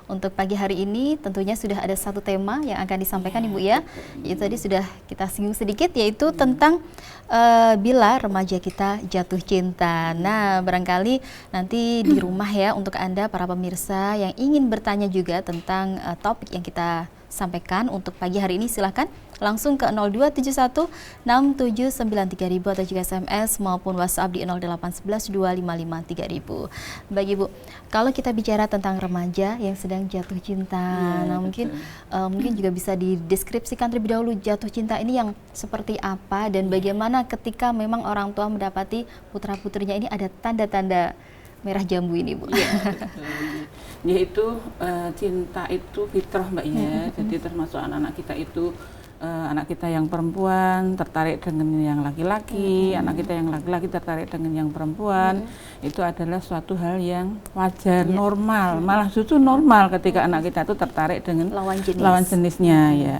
untuk pagi hari ini tentunya sudah ada satu tema yang akan disampaikan Ibu ya. Itu tadi sudah kita singgung sedikit, yaitu tentang bila remaja kita jatuh cinta. Nah, barangkali nanti di rumah ya, untuk Anda para pemirsa yang ingin bertanya juga tentang topik yang kita sampaikan untuk pagi hari ini, silahkan langsung ke 0271 6793000 atau juga SMS maupun WhatsApp di 0811 255 3000. Baik Ibu, kalau kita bicara tentang remaja yang sedang jatuh cinta, nah mungkin juga bisa dideskripsikan terlebih dahulu jatuh cinta ini yang seperti apa dan bagaimana ketika memang orang tua mendapati putra-putrinya ini ada tanda-tanda merah jambu ini, Bu. Iya, yaitu cinta itu fitrah, Mbak ya. Jadi termasuk anak-anak kita itu, anak kita yang perempuan tertarik dengan yang laki-laki, anak kita yang laki-laki tertarik dengan yang perempuan. Itu adalah suatu hal yang wajar, normal. Malah justru normal ketika anak kita itu tertarik dengan lawan jenisnya ya.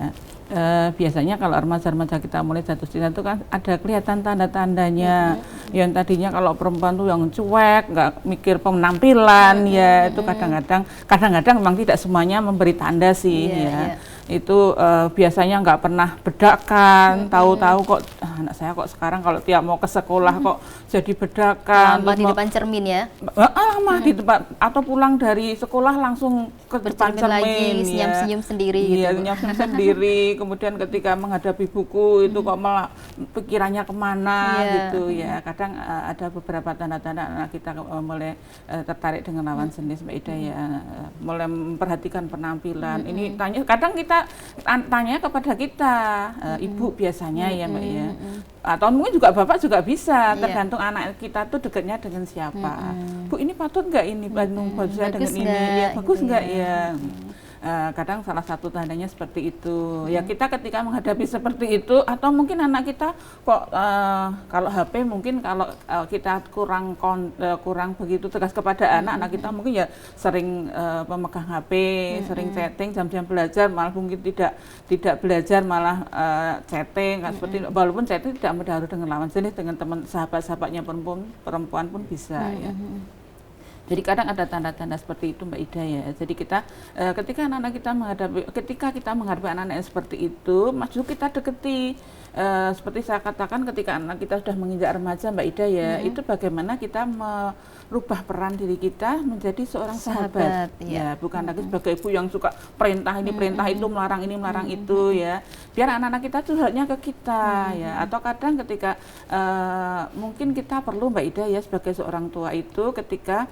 Biasanya kalau remaja-remaja kita mulai jatuh cinta itu kan ada kelihatan tanda-tandanya. Yang tadinya kalau perempuan tuh yang cuek, nggak mikir penampilan ya, itu kadang-kadang memang tidak semuanya memberi tanda sih ya. Itu biasanya nggak pernah bedakan, tahu-tahu kok anak saya kok sekarang kalau tiap mau ke sekolah kok jadi bedakan. Lama di depan cermin ya? Lama di tempat, atau pulang dari sekolah langsung ke depan cermin lagi, senyum-senyum sendiri iya, gitu. senyum sendiri. Kemudian ketika menghadapi buku itu kok malah pikirannya kemana gitu ya. Kadang ada beberapa tanda-tanda anak kita mulai tertarik dengan lawan jenis, Mbak Ida ya. Mulai memperhatikan penampilan. Ini kadang kita tanya kepada kita, ibu biasanya ya Mbak ya. Atau mungkin juga bapak juga bisa, tergantung anak kita tuh dekatnya dengan siapa. Bu, ini patut nggak ini Bandung saya dengan ini? Ya bagus nggak ya? Kadang salah satu tandanya seperti itu. Ya kita ketika menghadapi seperti itu, atau mungkin anak kita kok kalau HP mungkin kalau kita kurang begitu tegas kepada anak kita mungkin ya sering memegang HP, sering chatting, jam-jam belajar malah mungkin tidak belajar malah chatting, seperti walaupun chatting tidak harus dengan lawan jenis, dengan teman sahabat-sahabatnya perempuan pun bisa ya. Jadi kadang ada tanda-tanda seperti itu, Mbak Ida ya. Jadi kita ketika kita menghadapi anak-anak yang seperti itu, justru kita deketi. Seperti saya katakan, ketika anak kita sudah menginjak remaja, Mbak Ida ya, itu bagaimana kita merubah peran diri kita menjadi seorang sahabat ya, bukan lagi sebagai ibu yang suka perintah ini perintah itu, melarang ini melarang itu ya. Biar anak-anak kita curhatnya ke kita ya. Atau kadang ketika mungkin kita perlu, Mbak Ida ya, sebagai seorang tua itu ketika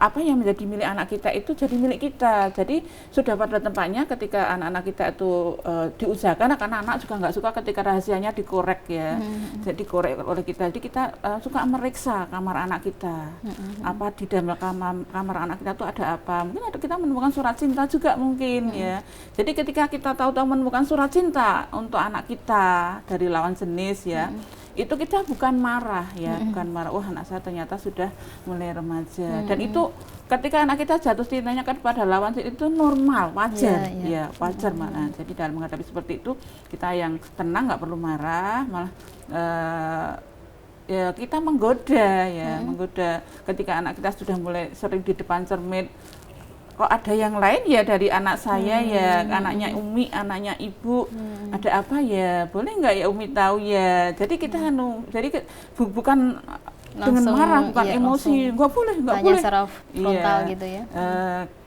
apa yang menjadi milik anak kita itu jadi milik kita. Jadi sudah pada tempatnya ketika anak-anak kita itu diusahakan, karena anak juga nggak suka ketika rahasianya dikorek ya. Jadi dikorek oleh kita. Jadi kita suka meriksa kamar anak kita. Apa di dalam kamar anak kita itu ada apa? Mungkin kita menemukan surat cinta juga mungkin ya. Jadi ketika kita tahu-tahu menemukan surat cinta untuk anak kita dari lawan jenis ya, itu kita bukan marah ya, bukan marah, wah anak saya ternyata sudah mulai remaja. Dan itu ketika anak kita jatuh cintanya kan pada lawan itu normal, wajar ya, wajar malah. Jadi dalam menghadapi seperti itu kita yang tenang, nggak perlu marah, malah ya kita menggoda ya, menggoda ketika anak kita sudah mulai sering di depan cermin. Kok ada yang lain ya dari anak saya ya, anaknya Umi, anaknya Ibu, ada apa ya, boleh nggak ya Umi tahu ya. Jadi kita jadi bukan langsung, dengan marah, bukan emosi, nggak boleh secara frontal gitu ya.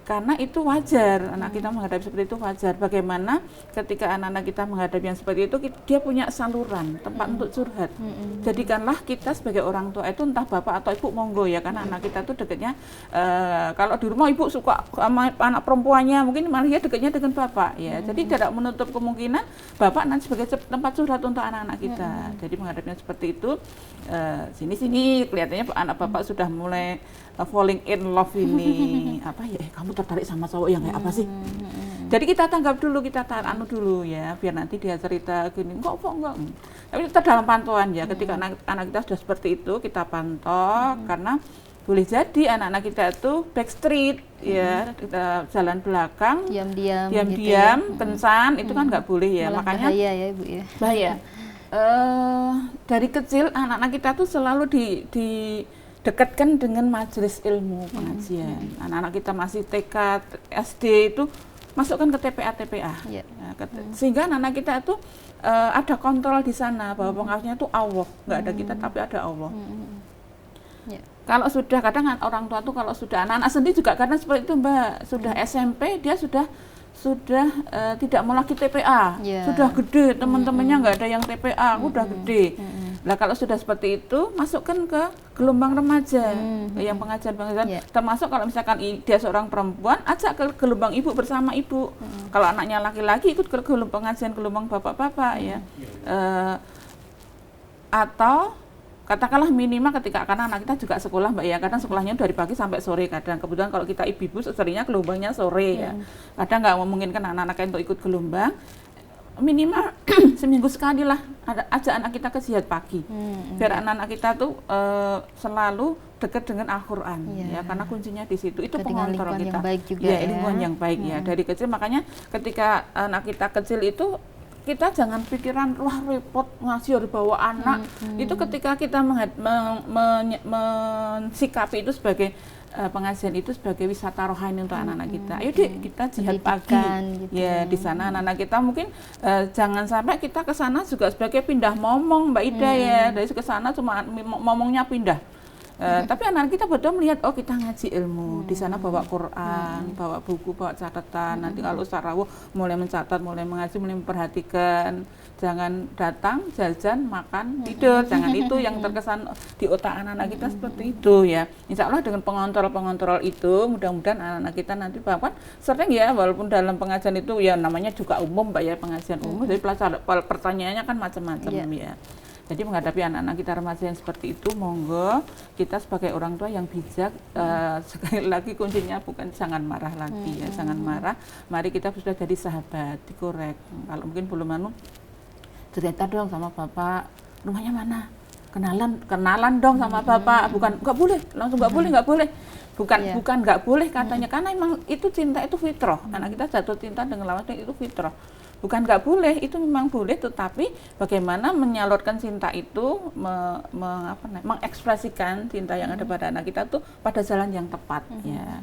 Karena itu wajar, anak kita menghadapi seperti itu wajar. Bagaimana ketika anak-anak kita menghadapi yang seperti itu, dia punya saluran, tempat untuk curhat. Jadikanlah kita sebagai orang tua itu, entah bapak atau ibu, monggo ya, karena anak kita itu dekatnya, kalau di rumah ibu suka sama anak perempuannya, mungkin malah dia dekatnya dengan bapak ya. Jadi tidak menutup kemungkinan bapak nanti sebagai tempat curhat untuk anak-anak kita. Jadi menghadapinya seperti itu, sini-sini kelihatannya anak bapak sudah mulai falling in love ini. Apa ya, kamu tertarik sama cowok yang kayak apa sih? Jadi kita tanggap dulu, kita anu dulu ya, biar nanti dia cerita gini, enggak. Tapi kita dalam pantauan ya, ketika anak kita sudah seperti itu, kita pantau, karena boleh jadi anak-anak kita itu backstreet ya, kita jalan belakang, diam-diam, gitu ya. Kencan, itu kan nggak boleh ya. Malah makanya bahaya ya Ibu ya. Bahaya. Dari kecil anak-anak kita tuh selalu dekatkan dengan majelis ilmu pengajian. Anak-anak kita masih TK, SD itu masukkan ke TPA. Sehingga anak-anak kita itu ada kontrol di sana bahwa pengasuhnya itu Allah, nggak ada kita tapi ada Allah. Kalau sudah kadang orang tua tuh kalau sudah anak-anak sendiri juga karena seperti itu Mbak, sudah SMP dia sudah tidak mau lagi TPA, sudah gede, teman-temannya nggak ada yang TPA, aku udah gede. Nah kalau sudah seperti itu, masukkan ke gelombang remaja, yang pengajian, termasuk kalau misalkan dia seorang perempuan, ajak ke gelombang ibu bersama ibu. Kalau anaknya laki-laki ikut ke pengajian gelombang bapak-bapak ya. Atau katakanlah minimal ketika karena anak kita juga sekolah Mbak ya, kadang sekolahnya dari pagi sampai sore kadang. Kebetulan kalau kita ibu-ibu seringnya gelombangnya sore ya. Kadang nggak memungkinkan anak-anak untuk ikut gelombang. Minimal seminggu sekali lah ajak anak kita ke jihad pagi. Biar anak-anak kita tuh selalu dekat dengan Al-Qur'an ya, karena kuncinya di situ. Itu pengontrol kita. Lingkungan yang baik ya. Dari kecil makanya ketika anak kita kecil itu kita jangan pikiran wah repot ngasih harus bawa anak. Itu ketika kita mensikapi itu sebagai pengajian itu sebagai wisata rohani untuk anak-anak kita. Ayo deh kita jihad pagi gitu. Ya di sana anak-anak kita mungkin jangan sampai kita ke sana juga sebagai pindah momong Mbak Ida ya. Dari ke sana cuma momongnya pindah. Tapi anak kita betul melihat oh kita ngaji ilmu di sana, bawa Quran, bawa buku, bawa catatan. Nanti kalau tarawih mulai mencatat, mulai mengaji, mulai memperhatikan. Jangan datang, jajan, makan, tidur. Jangan itu yang terkesan di otak anak-anak kita seperti itu ya. Insya Allah dengan pengontrol itu mudah-mudahan anak-anak kita nanti bahkan sering ya, walaupun dalam pengajian itu ya namanya juga umum Mbak ya, pengajian umum. Jadi pertanyaannya kan macam-macam ya. Jadi menghadapi anak-anak kita remaja yang seperti itu, monggo kita sebagai orang tua yang bijak, sekali lagi kuncinya bukan jangan marah lagi ya, jangan marah. Mari kita sudah jadi sahabat, dikorek. Kalau mungkin belum cerita dong sama bapak, rumahnya mana? Kenalan dong sama bapak. Bukan nggak boleh, langsung nggak boleh. Bukan nggak boleh katanya, karena emang itu cinta itu fitrah. Anak kita jatuh cinta dengan lawan itu fitrah. Bukan nggak boleh, itu memang boleh, tetapi bagaimana menyalurkan cinta itu, mengekspresikan cinta yang ada pada anak kita tuh pada jalan yang tepat ya.